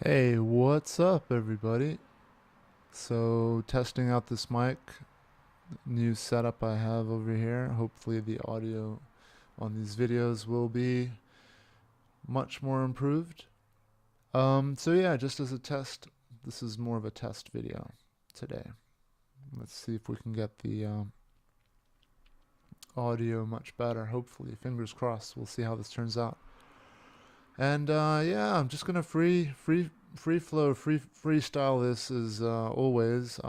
Hey, what's up, everybody? So, testing out this mic, new setup I have over here. Hopefully, the audio on these videos will be much more improved. So yeah, just as a test, this is more of a test video today. Let's see if we can get the audio much better. Hopefully, fingers crossed. We'll see how this turns out. And yeah, I'm just gonna free flow, freestyle this as always.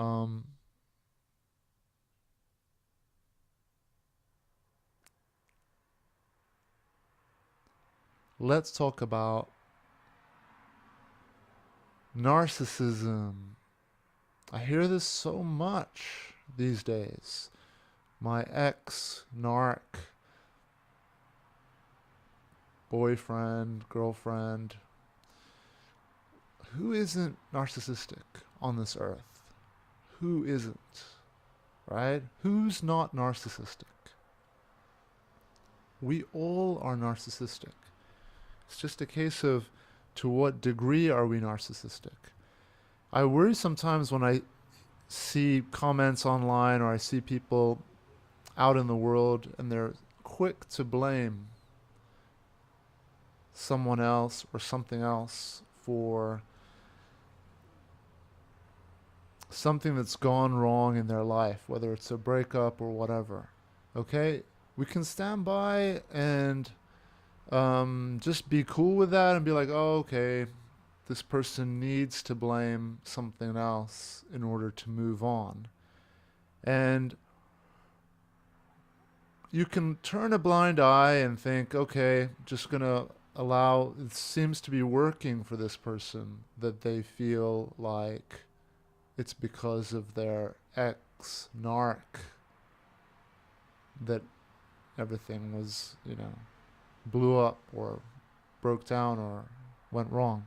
Let's talk about narcissism. I hear this so much these days. My ex, narc, boyfriend, girlfriend. Who isn't narcissistic on this earth? Who isn't? Right? Who's not narcissistic? We all are narcissistic. It's just a case of to what degree are we narcissistic? I worry sometimes when I see comments online or I see people out in the world and they're quick to blame someone else or something else for something that's gone wrong in their life, whether it's a breakup or whatever. Okay? We can stand by and just be cool with that and be like, oh, okay, this person needs to blame something else in order to move on. And you can turn a blind eye and think, okay, just gonna allow, it seems to be working for this person that they feel like it's because of their ex narc that everything was, blew up or broke down or went wrong.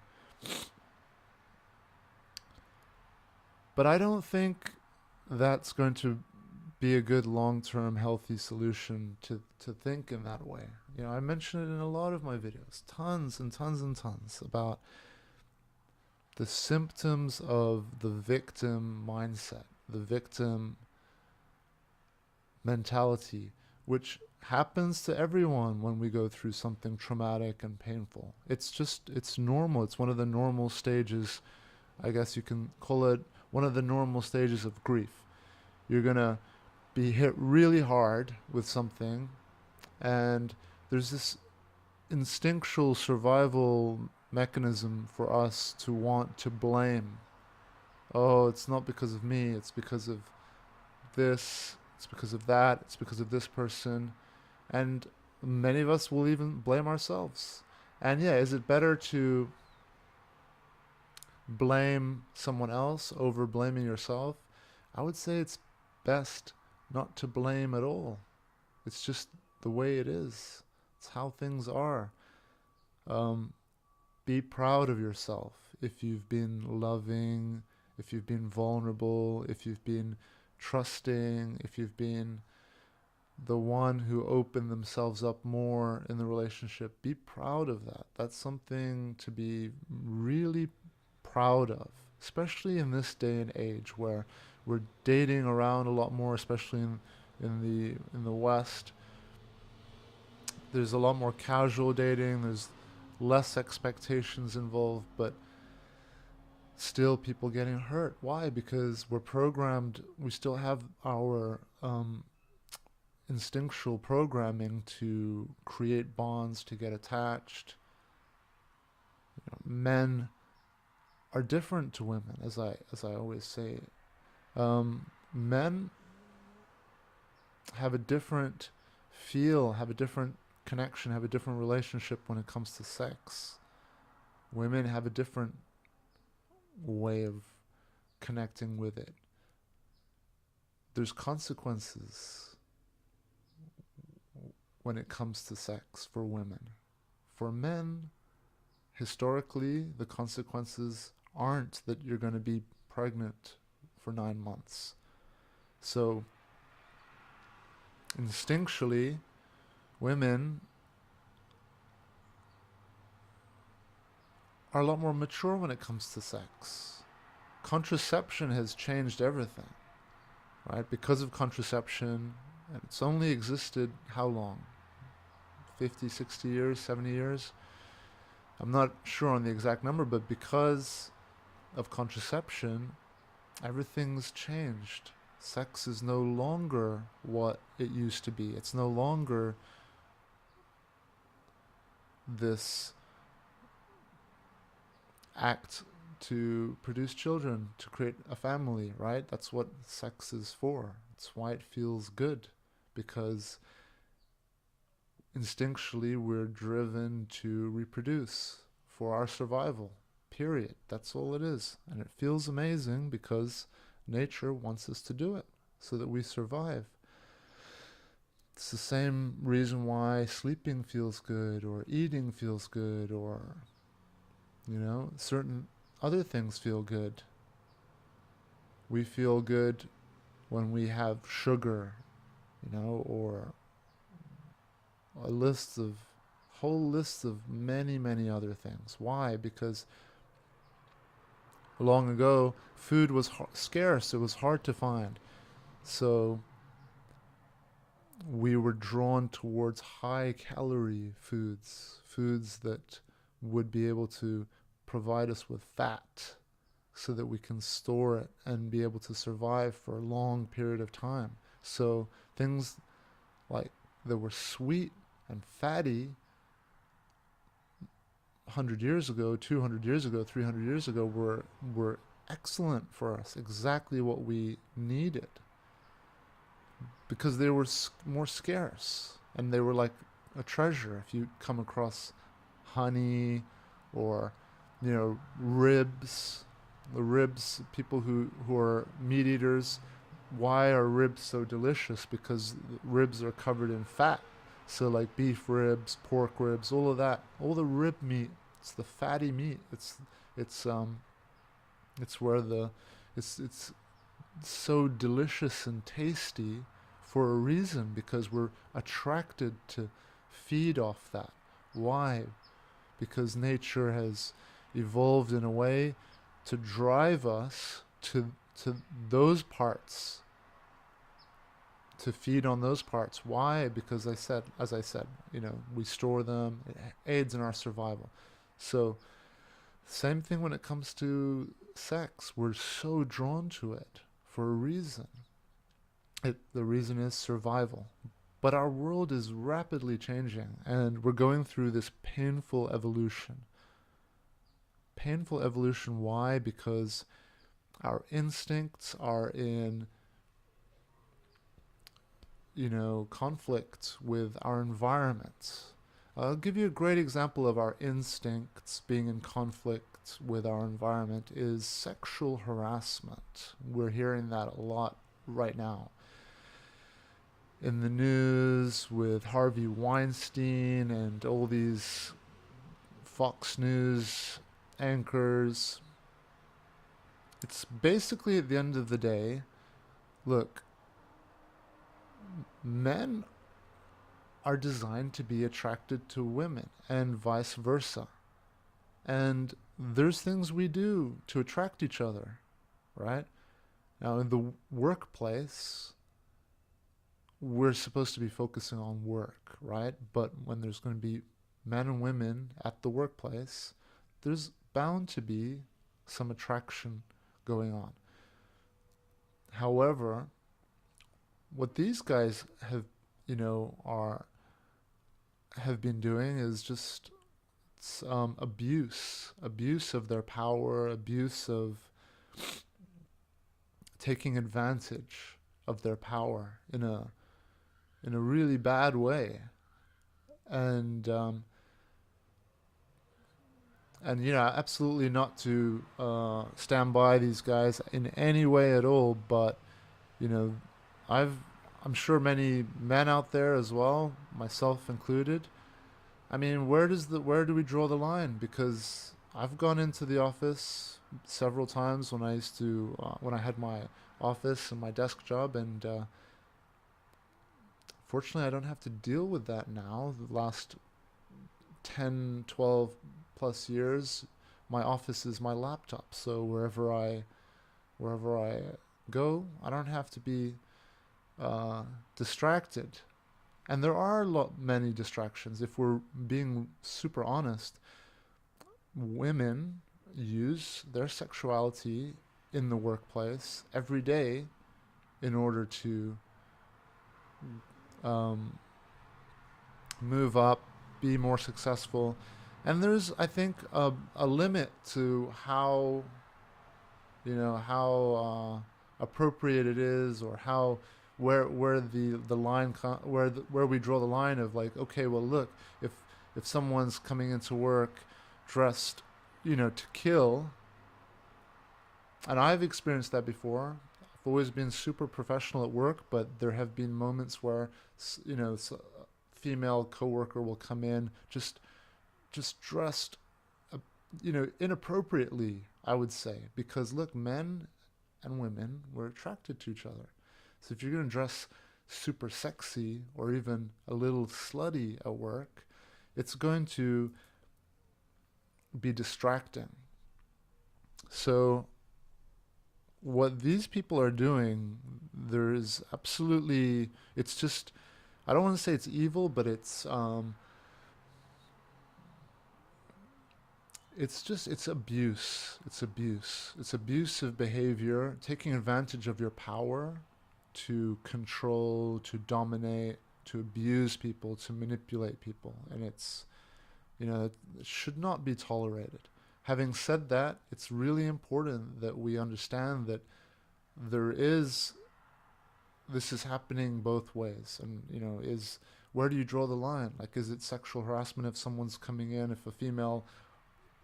But I don't think that's going to be a good long-term healthy solution to think in that way. I mention it in a lot of my videos, tons and tons and tons, about the symptoms of the victim mindset, the victim mentality, which happens to everyone when we go through something traumatic and painful. It's normal. It's one of the normal stages. I guess you can call it one of the normal stages of grief. You're going to be hit really hard with something, and there's this instinctual survival mechanism for us to want to blame. Oh, it's not because of me, it's because of this, it's because of that, it's because of this person. And many of us will even blame ourselves. And yeah, is it better to blame someone else over blaming yourself? I would say it's best not to blame at all. It's just the way it is. It's how things are. Um, be proud of yourself if you've been loving, if you've been vulnerable, if you've been trusting, if you've been the one who opened themselves up more in the relationship. Be proud of that. That's something to be really proud of, especially in this day and age where we're dating around a lot more, especially in the West. There's a lot more casual dating. There's less expectations involved, but still people getting hurt. Why? Because we're programmed. We still have our instinctual programming to create bonds, to get attached. Men are different to women, as I always say. Men have a different feel, have a different connection, have a different relationship when it comes to sex. Women have a different way of connecting with it. There's consequences when it comes to sex for women. For men, historically, the consequences aren't that you're going to be pregnant for 9 months. So, instinctually, women are a lot more mature when it comes to sex. Contraception has changed everything, right? Because of contraception, and it's only existed how long? 50, 60 years, 70 years? I'm not sure on the exact number, but because of contraception, everything's changed. Sex is no longer what it used to be. It's no longer this act to produce children, to create a family, right? That's what sex is for. It's why it feels good, because instinctually we're driven to reproduce for our survival, period. That's all it is. And it feels amazing because nature wants us to do it so that we survive. It's the same reason why sleeping feels good, or eating feels good, or, certain other things feel good. We feel good when we have sugar, or whole list of many, many other things. Why? Because long ago, food was scarce. It was hard to find. So we were drawn towards high-calorie foods that would be able to provide us with fat so that we can store it and be able to survive for a long period of time. So things like that were sweet and fatty 100 years ago, 200 years ago, 300 years ago were excellent for us, exactly what we needed, because they were more scarce and they were like a treasure. If you come across honey or ribs, people who are meat eaters, why are ribs so delicious? Because ribs are covered in fat. So like beef ribs, pork ribs, all of that, all the rib meat, it's the fatty meat. It's where it's so delicious and tasty for a reason, because we're attracted to feed off that. Why? Because nature has evolved in a way to drive us to those parts, to feed on those parts. Why? Because as I said, we store them. It aids in our survival. So same thing when it comes to sex. We're so drawn to it for a reason. The reason is survival. But our world is rapidly changing, and we're going through this painful evolution. Painful evolution, why? Because our instincts are in conflict with our environment. I'll give you a great example of our instincts being in conflict with our environment is sexual harassment. We're hearing that a lot right now in the news with Harvey Weinstein and all these Fox News anchors. It's basically, at the end of the day, look, men are designed to be attracted to women and vice versa. And there's things we do to attract each other, right? Now, in the workplace, we're supposed to be focusing on work, right? But when there's going to be men and women at the workplace, there's bound to be some attraction going on. However, what these guys have been doing is just abuse of their power, abuse of taking advantage of their power in a really bad way, and absolutely not to stand by these guys in any way at all, but I'm sure many men out there as well, myself included. I mean, where do we draw the line? Because I've gone into the office several times when I had my office and my desk job, and fortunately I don't have to deal with that now. The last 10, 12 plus years, my office is my laptop. So wherever I go, I don't have to be uh, distracted. And there are many distractions. If we're being super honest, women use their sexuality in the workplace every day in order to um, move up, be more successful. And there's, I think, a limit to how, how appropriate it is, or how where the line where we draw the line of, like, okay, well, look, if someone's coming into work dressed, to kill, and I've experienced that before. I've always been super professional at work, but there have been moments where, a female coworker will come in just dressed, uh, inappropriately, I would say, because look, men and women, we're attracted to each other. So if you're going to dress super sexy or even a little slutty at work, it's going to be distracting. So what these people are doing, there is absolutely, it's just, I don't want to say it's evil, but it's abuse. It's abuse. It's abusive behavior, taking advantage of your power to control, to dominate, to abuse people, to manipulate people. And it should not be tolerated. Having said that, it's really important that we understand that there is this is happening both ways. And is where do you draw the line? Like, is it sexual harassment if someone's coming in, if a female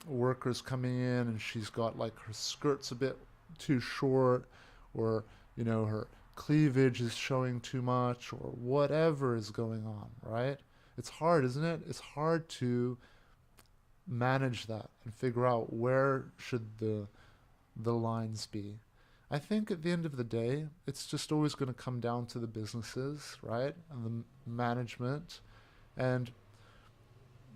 worker's coming in and she's got, like, her skirt's a bit too short, or her cleavage is showing too much, or whatever is going on, right? It's hard, isn't it? It's hard to manage that and figure out where should the lines be. I think at the end of the day, it's just always going to come down to the businesses, right? And the management. And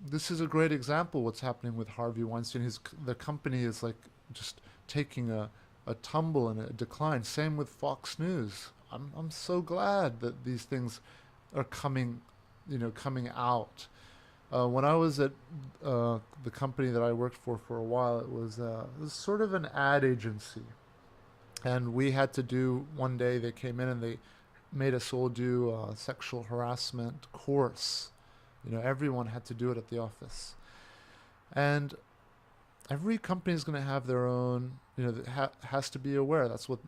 this is a great example what's happening with Harvey Weinstein. The company is, like, just taking a tumble and a decline. Same with Fox News. I'm so glad that these things are coming out. When I was at the company that I worked for a while, it was sort of an ad agency. And we had to do, one day they came in and they made us all do a sexual harassment course. Everyone had to do it at the office. And every company is going to have their own, has to be aware. That's what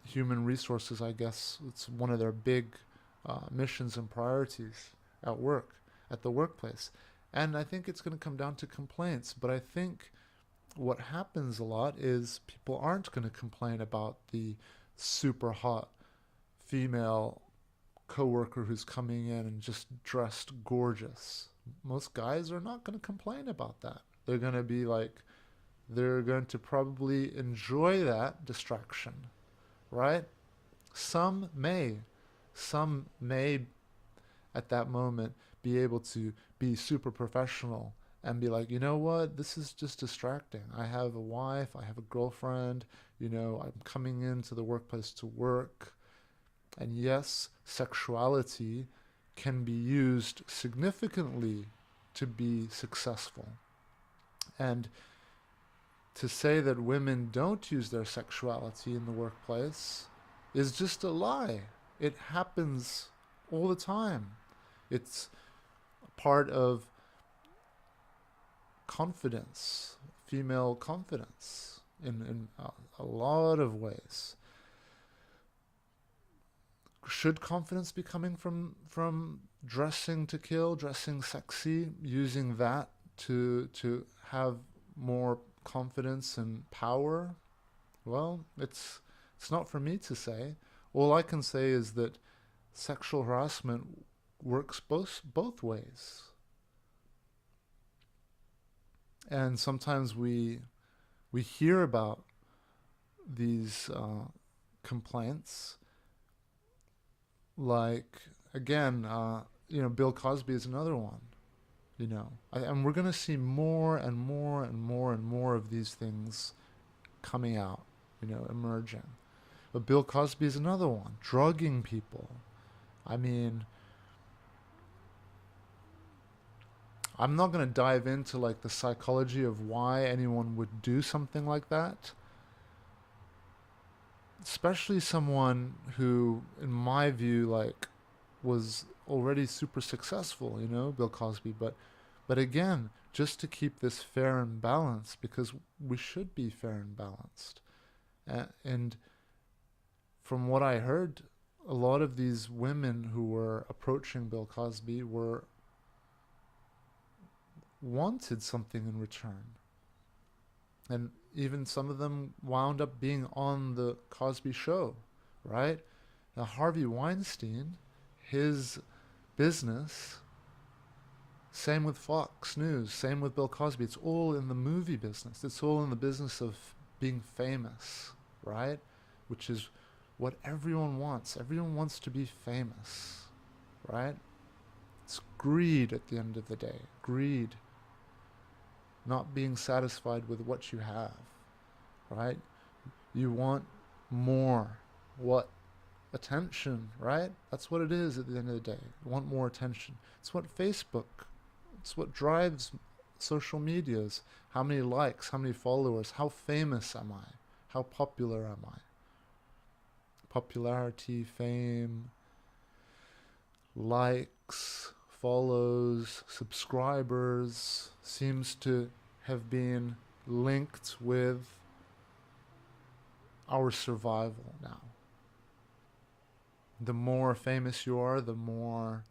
human resources, I guess, it's one of their big missions and priorities at work, at the workplace. And I think it's going to come down to complaints. But I think what happens a lot is people aren't going to complain about the super hot female coworker who's coming in and just dressed gorgeous. Most guys are not going to complain about that. They're going to be like, they're going to probably enjoy that distraction, right? Some may at that moment be able to be super professional and be like, you know what, this is just distracting. I have a wife, I have a girlfriend, I'm coming into the workplace to work. And yes, sexuality can be used significantly to be successful. And to say that women don't use their sexuality in the workplace is just a lie. It happens all the time. It's part of confidence, female confidence, in a lot of ways. Should confidence be coming from dressing to kill, dressing sexy, using that to have more confidence and power? Well, it's not for me to say. All I can say is that sexual harassment works both ways. And sometimes we hear about these complaints, like, again, Bill Cosby is another one. And we're going to see more and more and more and more of these things coming out, emerging. But Bill Cosby is another one, drugging people. I mean, I'm not going to dive into like the psychology of why anyone would do something like that, especially someone who, in my view, like was already super successful, Bill Cosby. But again, just to keep this fair and balanced, because we should be fair and balanced. And from what I heard, a lot of these women who were approaching Bill Cosby wanted something in return. And even some of them wound up being on the Cosby show, right? Now, Harvey Weinstein, his business, same with Fox News, same with Bill Cosby. It's all in the movie business. It's all in the business of being famous, right? Which is what everyone wants. Everyone wants to be famous, right? It's greed at the end of the day. Greed. Not being satisfied with what you have, right? You want more. What? Attention, right? That's what it is at the end of the day. You want more attention. It's what it's what drives social medias. How many likes, how many followers, how famous am I? How popular am I? Popularity, fame, likes, follows, subscribers seems to have been linked with our survival now. The more famous you are, the more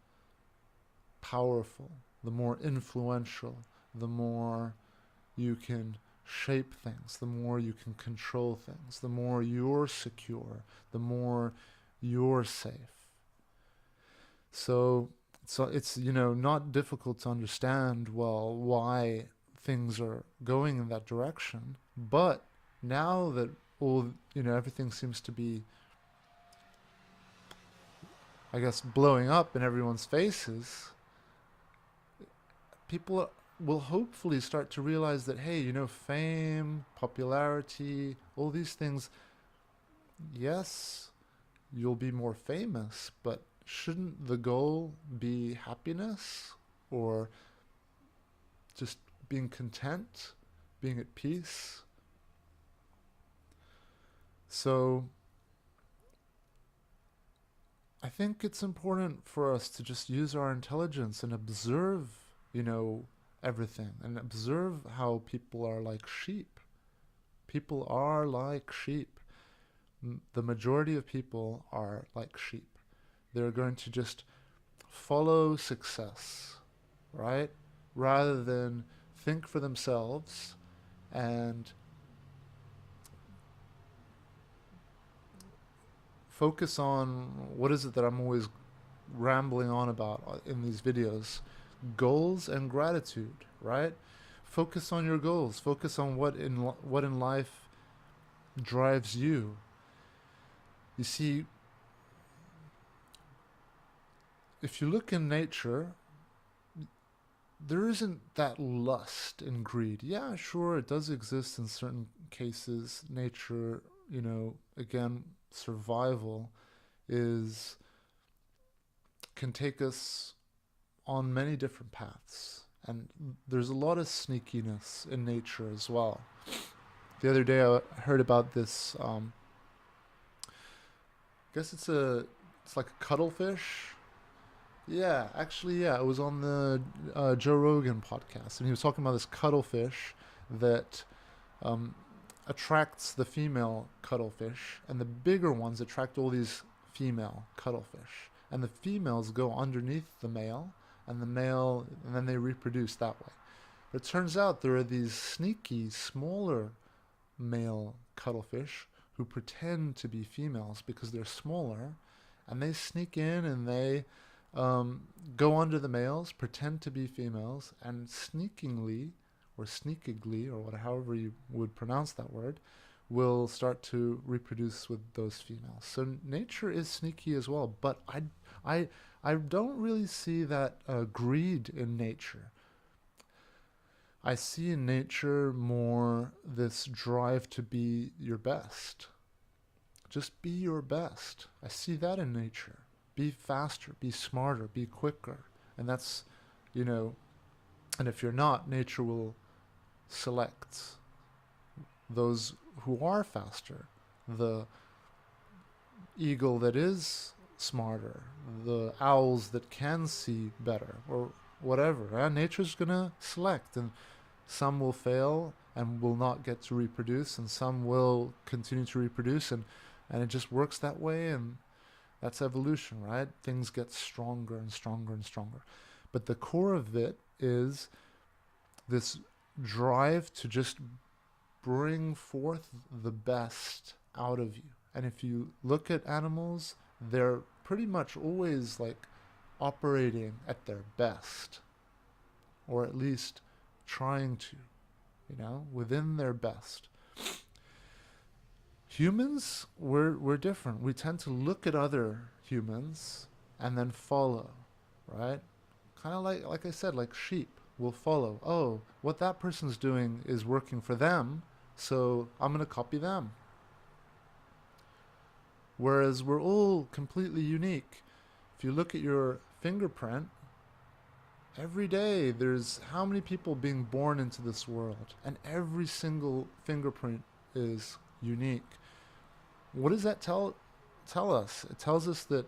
powerful, the more influential, the more you can shape things, the more you can control things, the more you're secure, the more you're safe. So it's not difficult to understand, well, why things are going in that direction. But now that everything seems to be, I guess, blowing up in everyone's faces, people will hopefully start to realize that, hey, fame, popularity, all these things, yes, you'll be more famous, but shouldn't the goal be happiness, or just being content, being at peace? So I think it's important for us to just use our intelligence and observe, everything, and observe how people are like sheep. People are like sheep. The majority of people are like sheep. They're going to just follow success, right? Rather than think for themselves and focus on what is it that I'm always rambling on about in these videos. Goals and gratitude, right? Focus on your goals. Focus on what in life drives you. You see, if you look in nature, there isn't that lust and greed. Yeah, sure, it does exist in certain cases. Nature, again, survival can take us on many different paths. And there's a lot of sneakiness in nature as well. The other day I heard about this, I guess it's like a cuttlefish. Yeah, actually, yeah, it was on the Joe Rogan podcast, and he was talking about this cuttlefish that attracts the female cuttlefish, and the bigger ones attract all these female cuttlefish, and the females go underneath the male, and then they reproduce that way. But it turns out there are these sneaky, smaller male cuttlefish who pretend to be females because they're smaller, and they sneak in and they go under the males, pretend to be females, and sneakingly, or sneakily, or however you would pronounce that word, will start to reproduce with those females. So nature is sneaky as well, but I don't really see that greed in nature. I see in nature more this drive to be your best. Just be your best. I see that in nature. Be faster, be smarter, be quicker. And that's, you know, and if you're not, nature will select those who are faster. The eagle that is smarter, the owls that can see better, or whatever. Nature's gonna select, and some will fail and will not get to reproduce, and some will continue to reproduce, and it just works that way, and that's evolution, right? Things get stronger and stronger and stronger. But the core of it is this drive to just bring forth the best out of you. And if you look at animals, they're pretty much always like operating at their best, or at least trying to, within their best. Humans, we're different. We tend to look at other humans and then follow, right? Kind of like I said, like sheep will follow. Oh, what that person's doing is working for them, so I'm going to copy them. Whereas we're all completely unique. If you look at your fingerprint, every day there's how many people being born into this world, and every single fingerprint is unique. What does that tell us? It tells us that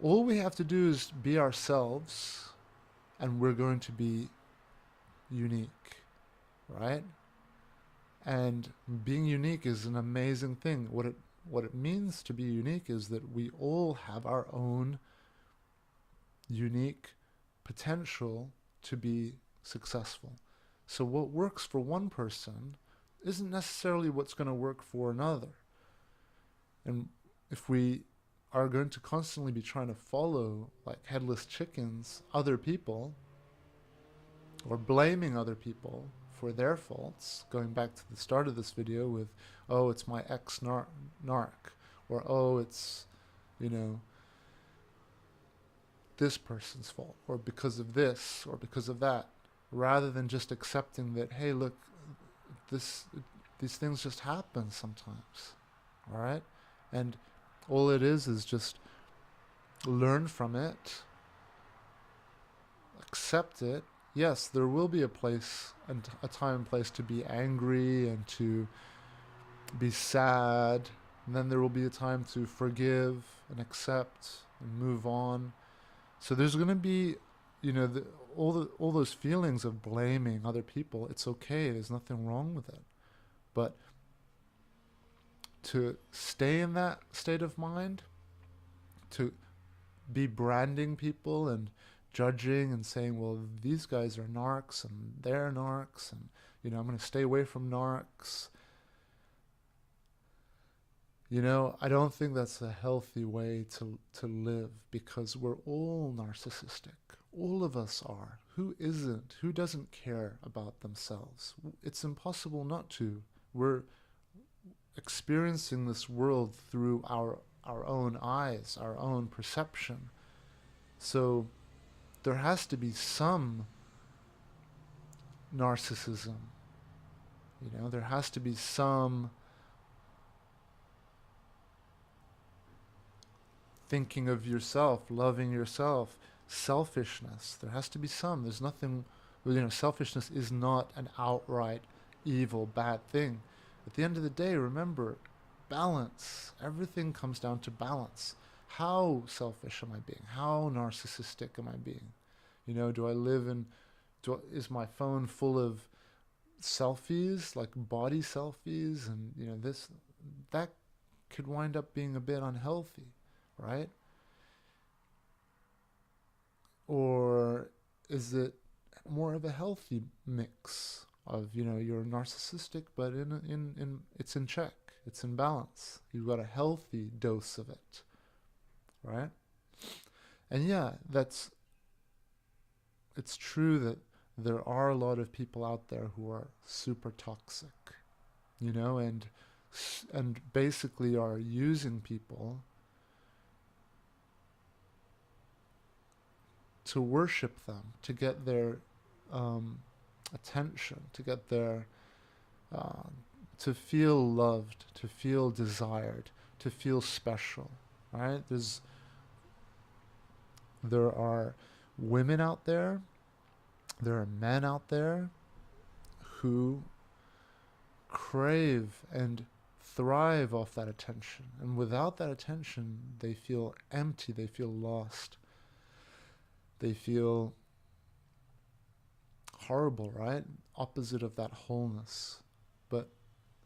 all we have to do is be ourselves, and we're going to be unique, right? And being unique is an amazing thing. What it means to be unique is that we all have our own unique potential to be successful. So what works for one person isn't necessarily what's going to work for another. And if we are going to constantly be trying to follow, like headless chickens, other people, or blaming other people for their faults, going back to the start of this video with, oh, it's my ex-narc, or oh, it's, this person's fault, or because of this, or because of that, rather than just accepting that, hey, look, these things just happen sometimes, all right? And all it is just learn from it, accept it. Yes, there will be a place and a time and place to be angry and to be sad. And then there will be a time to forgive and accept and move on. So there's going to be, all those feelings of blaming other people. It's okay. There's nothing wrong with it. But to stay in that state of mind, to be branding people and judging and saying, well, these guys are narcs and they're narcs, and I'm going to stay away from narcs. I don't think that's a healthy way to live, because we're all narcissistic. All of us are. Who isn't? Who doesn't care about themselves? It's impossible not to. We're experiencing this world through our own eyes, our own perception. So there has to be some narcissism. There has to be some thinking of yourself, loving yourself, selfishness. There has to be some. There's nothing, selfishness is not an outright evil, bad thing. At the end of the day, remember, balance. Everything comes down to balance. How selfish am I being? How narcissistic am I being? Is my phone full of selfies, like body selfies, and that could wind up being a bit unhealthy, right? Or is it more of a healthy mix of, you're narcissistic, but in it's in check, it's in balance. You've got a healthy dose of it, right? And yeah, it's true that there are a lot of people out there who are super toxic, and basically are using people to worship them, to get their attention, to get their, uh, to feel loved, to feel desired, to feel special, right? There are women out there, there are men out there who crave and thrive off that attention. And without that attention, they feel empty, they feel lost, they feel horrible, right? Opposite of that wholeness. But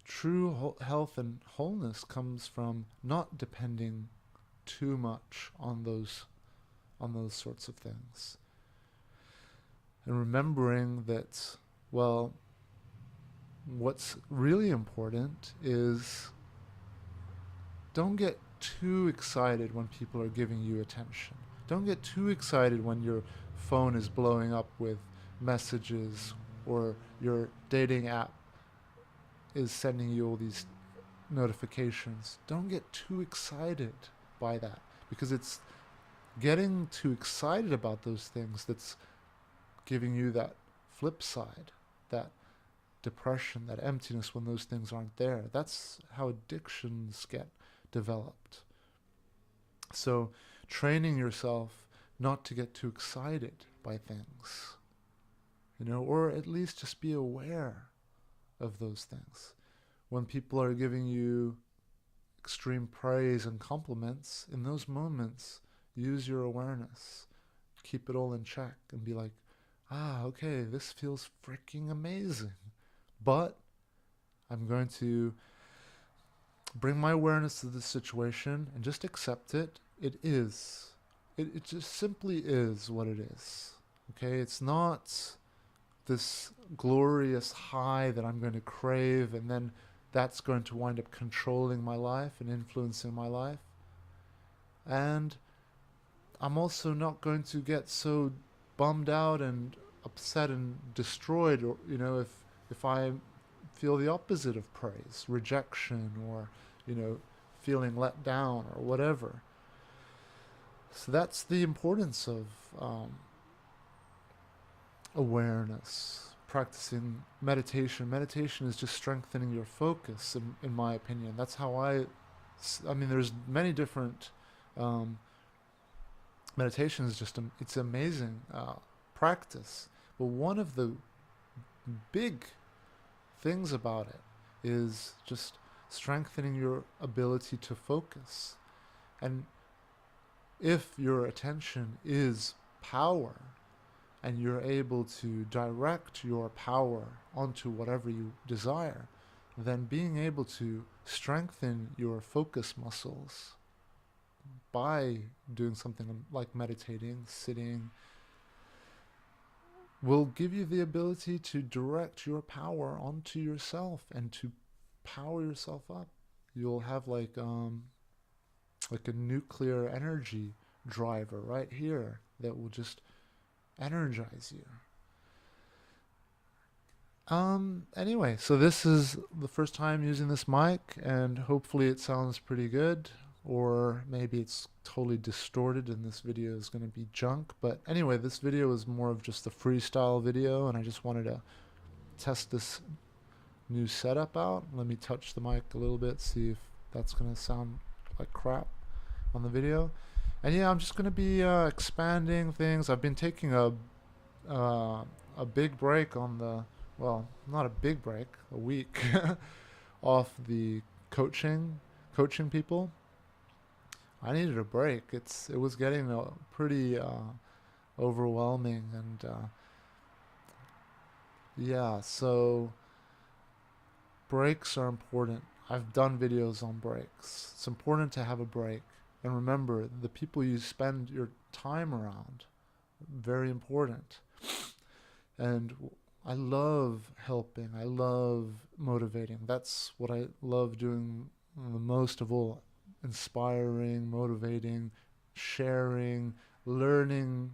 true health and wholeness comes from not depending too much on those sorts of things. And remembering that, well, what's really important is don't get too excited when people are giving you attention. Don't get too excited when your phone is blowing up with messages or your dating app is sending you all these notifications. Don't get too excited by that, because it's getting too excited about those things that's giving you that flip side, that depression, that emptiness when those things aren't there. That's how addictions get developed. So training yourself not to get too excited by things, or at least just be aware of those things. When people are giving you extreme praise and compliments, in those moments, use your awareness. Keep it all in check and be like, okay, this feels freaking amazing. But I'm going to bring my awareness to this situation and just accept it. It is. It just simply is what it is. Okay? It's not this glorious high that I'm going to crave, and then that's going to wind up controlling my life and influencing my life. And I'm also not going to get so bummed out and upset and destroyed, or if I feel the opposite of praise, rejection, or feeling let down or whatever. So that's the importance of awareness, practicing meditation. Meditation is just strengthening your focus, in my opinion. That's how I mean, there's many different meditations. It's amazing practice. But one of the big things about it is just strengthening your ability to focus. And if your attention is power, and you're able to direct your power onto whatever you desire, then being able to strengthen your focus muscles by doing something like meditating, sitting, will give you the ability to direct your power onto yourself and to power yourself up. You'll have like a nuclear energy driver right here that will just energize you. Anyway, so this is the first time using this mic, and hopefully it sounds pretty good, or maybe it's totally distorted and this video is going to be junk. But anyway, this video is more of just a freestyle video, and I just wanted to test this new setup out. Let me touch the mic a little bit, see if that's going to sound like crap on the video. And yeah, I'm just going to be expanding things. I've been taking a big break on the, well, not a big break, a week off the coaching people. I needed a break. It was getting pretty overwhelming, and yeah, so breaks are important. I've done videos on breaks. It's important to have a break. And remember, the people you spend your time around, very important. And I love helping. I love motivating. That's what I love doing the most of all. Inspiring, motivating, sharing, learning.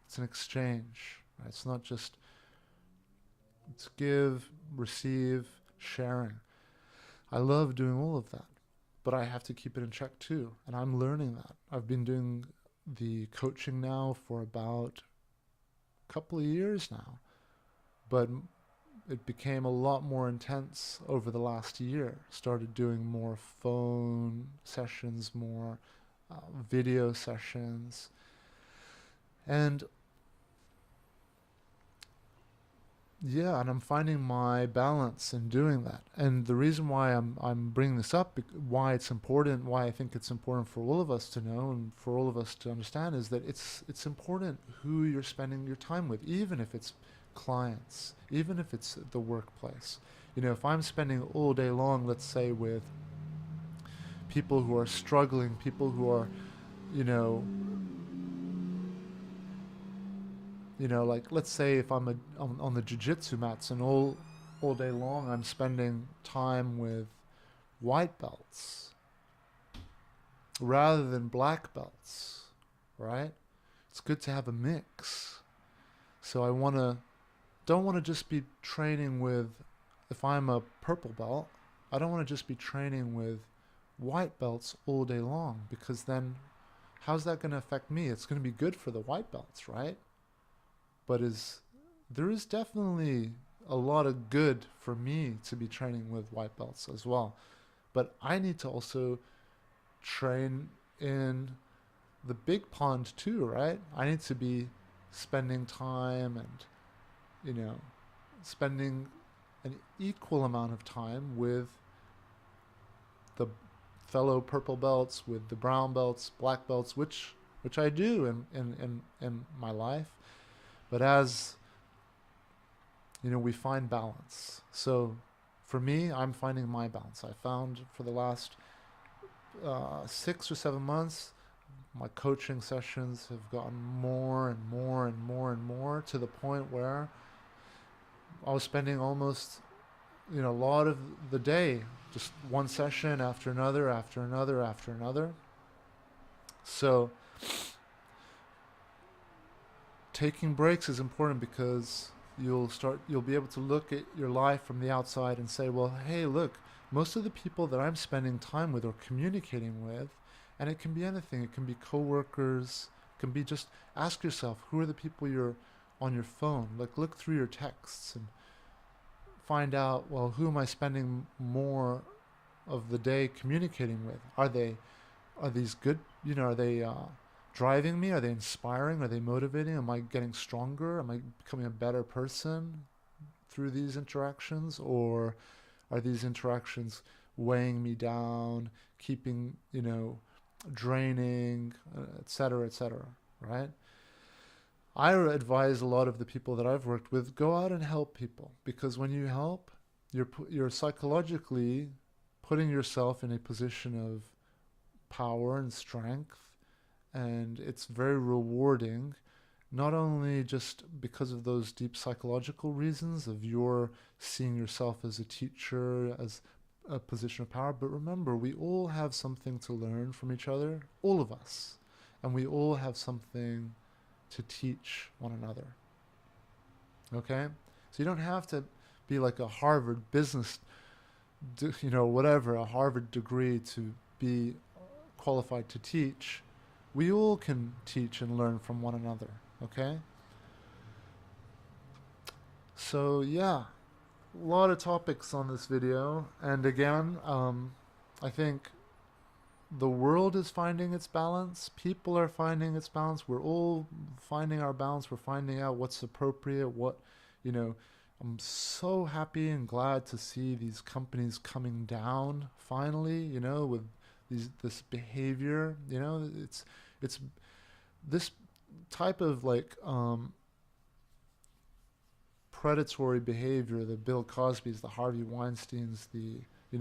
It's an exchange. Right? It's not just, it's give, receive, sharing. I love doing all of that. But I have to keep it in check too, and I'm learning that. I've been doing the coaching now for about a couple of years now, but it became a lot more intense over the last year. Started doing more phone sessions, more video sessions, and yeah, and I'm finding my balance in doing that. And the reason why I'm bringing this up, why it's important, why I think it's important for all of us to know and for all of us to understand, is that it's important who you're spending your time with, even if it's clients, even if it's the workplace. If I'm spending all day long, let's say, with people who are struggling, people who are, you know, like let's say if I'm on the jiu-jitsu mats and all day long I'm spending time with white belts rather than black belts, right? It's good to have a mix. So don't want to just be training with, if I'm a purple belt, I don't want to just be training with white belts all day long, because then how's that going to affect me? It's going to be good for the white belts, right? But there is definitely a lot of good for me to be training with white belts as well. But I need to also train in the big pond too, right? I need to be spending time and, spending an equal amount of time with the fellow purple belts, with the brown belts, black belts, which I do in my life. But as we find balance. So for me, I'm finding my balance. I found for the last 6 or 7 months, my coaching sessions have gotten more and more and more and more, to the point where I was spending almost a lot of the day, just one session after another, after another, after another. So taking breaks is important, because you'll be able to look at your life from the outside and say, well, hey, look, most of the people that I'm spending time with or communicating with, and it can be anything, it can be coworkers, it can be, just ask yourself, who are the people you're on your phone? Like, look through your texts and find out, well, who am I spending more of the day communicating with? Are these good, are they driving me? Are they inspiring? Are they motivating? Am I getting stronger? Am I becoming a better person through these interactions? Or are these interactions weighing me down, keeping, draining, et cetera, right? I advise a lot of the people that I've worked with, go out and help people, because when you help, you're psychologically putting yourself in a position of power and strength, and it's very rewarding, not only just because of those deep psychological reasons of your seeing yourself as a teacher, as a position of power, but remember, we all have something to learn from each other, all of us, and we all have something to teach one another. Okay? So you don't have to be like a Harvard business, a Harvard degree to be qualified to teach. We all can teach and learn from one another. Okay? So yeah, a lot of topics on this video, and again, I think the world is finding its balance. People are finding its balance. We're all finding our balance. We're finding out what's appropriate. I'm so happy and glad to see these companies coming down finally, with this behavior. It's this type of predatory behavior, the Bill Cosbys, the Harvey Weinsteins,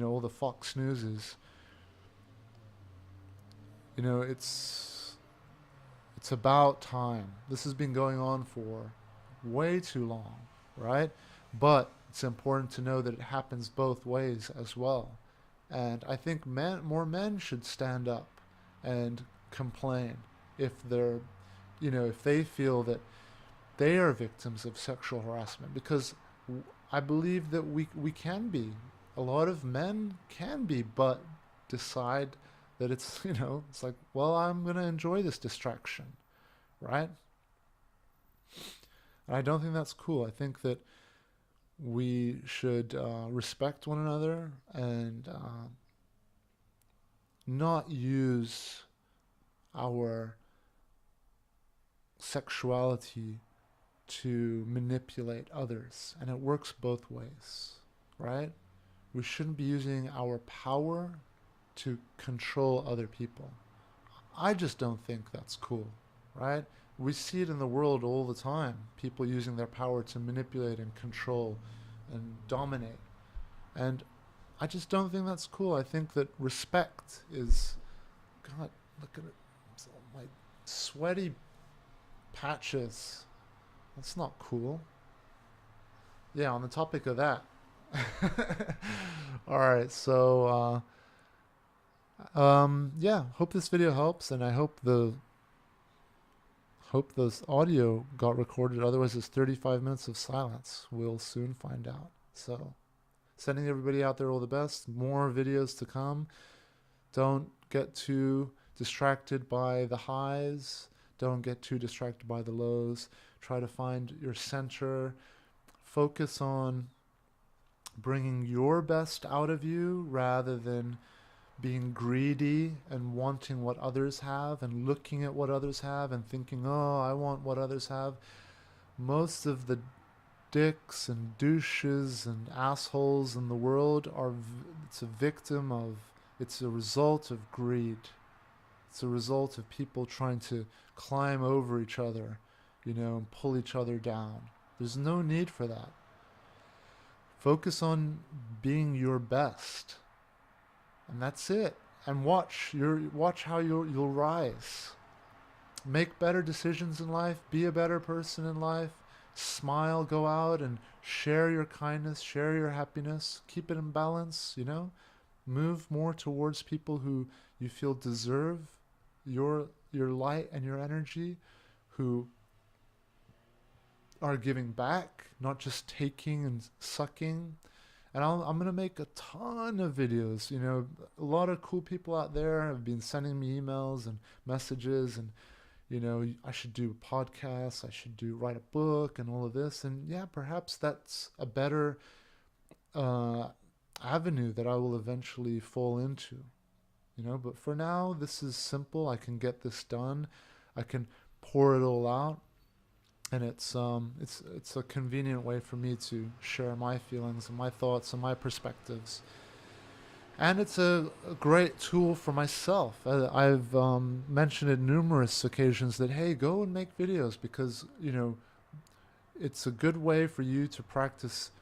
all the Fox Newses. It's about time. This has been going on for way too long, right? But it's important to know that it happens both ways as well. And I think more men should stand up and complain if if they feel that they are victims of sexual harassment, because I believe that we can be. A lot of men can be, but decide that it's, it's like, well, I'm going to enjoy this distraction, right? And I don't think that's cool. I think that we should respect one another and not use our sexuality to manipulate others. And it works both ways, right? We shouldn't be using our power to control other people. I just don't think that's cool, right? We see it in the world all the time. People using their power to manipulate and control and dominate. And I just don't think that's cool. I think that respect is, God, look at it. It's all my sweaty patches. That's not cool. Yeah, on the topic of that. All right, so yeah, hope this video helps, and I hope this audio got recorded. Otherwise, it's 35 minutes of silence. We'll soon find out. So, sending everybody out there all the best. More videos to come. Don't get too distracted by the highs. Don't get too distracted by the lows. Try to find your center. Focus on bringing your best out of you rather than being greedy and wanting what others have and looking at what others have and thinking, oh, I want what others have. Most of the dicks and douches and assholes in the world it's a result of greed. It's a result of people trying to climb over each other, and pull each other down. There's no need for that. Focus on being your best. And that's it. And watch how you'll rise. Make better decisions in life. Be a better person in life. Smile, go out and share your kindness, share your happiness. Keep it in balance, Move more towards people who you feel deserve your light and your energy, who are giving back, not just taking and sucking. And I'm going to make a ton of videos. A lot of cool people out there have been sending me emails and messages, and I should do podcasts, I should write a book and all of this. And yeah, perhaps that's a better avenue that I will eventually fall into. But for now, this is simple. I can get this done. I can pour it all out. And it's a convenient way for me to share my feelings and my thoughts and my perspectives. And it's a great tool for myself. I've mentioned it numerous occasions that, hey, go and make videos because, it's a good way for you to practice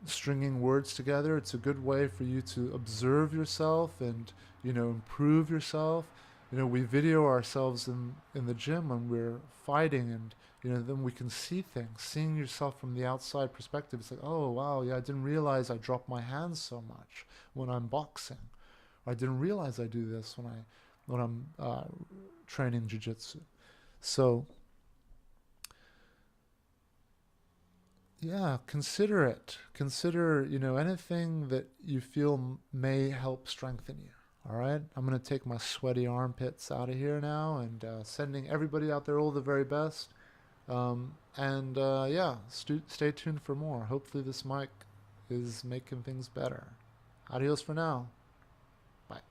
stringing words together. It's a good way for you to observe yourself and, improve yourself. We video ourselves in the gym when we're fighting, and then we can see things. Seeing yourself from the outside perspective, it's like, oh wow, yeah, I didn't realize I drop my hands so much when I'm boxing. Or I didn't realize I do this when I'm training jiu-jitsu. So yeah, consider it. Consider, anything that you feel may help strengthen you. All right, I'm going to take my sweaty armpits out of here now, and sending everybody out there all the very best. Yeah, stay tuned for more. Hopefully this mic is making things better. Adios for now. Bye.